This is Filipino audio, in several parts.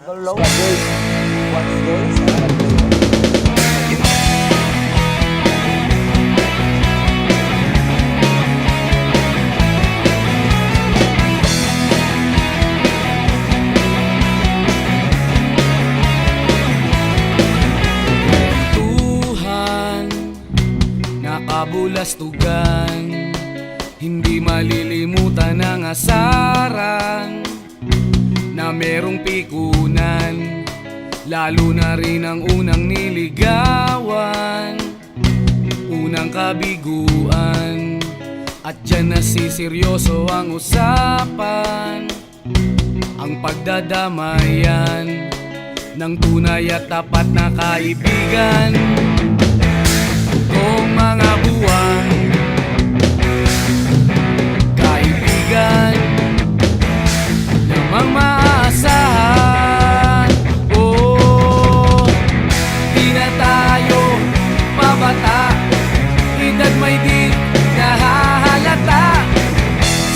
Hello. Wednesdays. Tuhan, nakabulastugan, hindi malilimutan ang asaran na merong pikunan, lalo na rin ang unang niligawan, unang kabiguan. At dyan nasiseryoso ang usapan, ang pagdadamayan ng tunay at tapat na kaibigan. Kung mga buwan, kaibigan namang maaasahan. Oh, di na tayo pabata, edad may di nahahalata.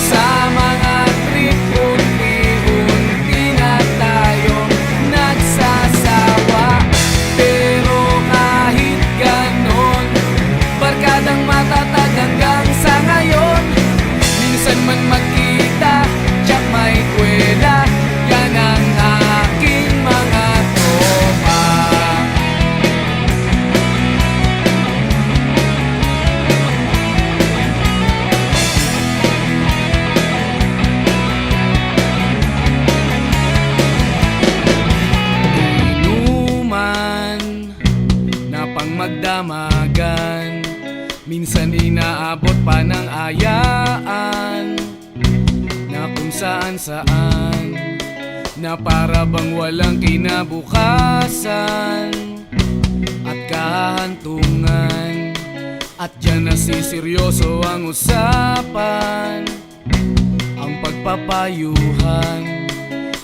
Sa mga trip, unti-unti na tayong nagsasawa. Pero kahit ganon, barkadang matatag hanggang sa ngayon. Minsan man magkita, tiyak may kwela, yan ang aking mga tropa. Inuman na pang magdamagan, minsan inaabot pa ng ayaan, na kung saan-saan, na para bang walang kinabukasan at kahantungan. At dyan nasiseryoso ang usapan, ang pagpapayuhan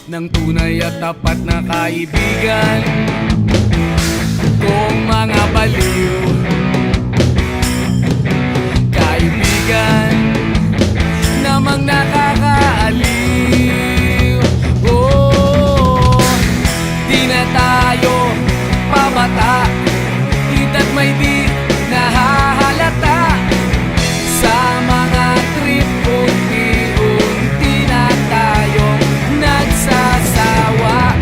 ng tunay at tapat na kaibigan. Kung mga baliw, kaibigan namang nakakaaliw. Oh, di na tayo pabata, edad may di nahahalata. Sa mga trip, unti-unti na tayong nagsasawa.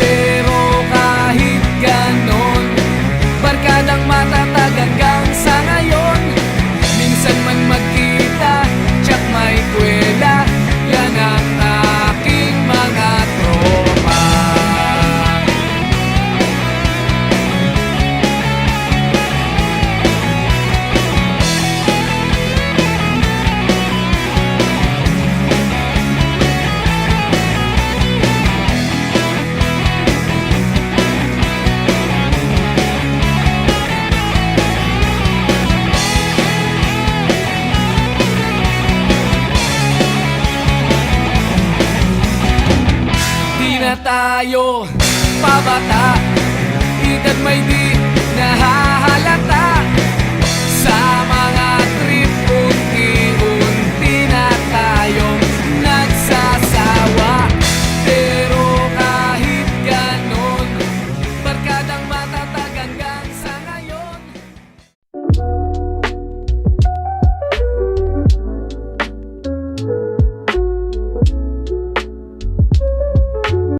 Pero kahit ganon, barkadang matatag hanggang sa ngayon. Minsan man magkita, tiyak may kwela, yan ang aking mga tropa. Di na tayo pabata, edad may di nahahalata.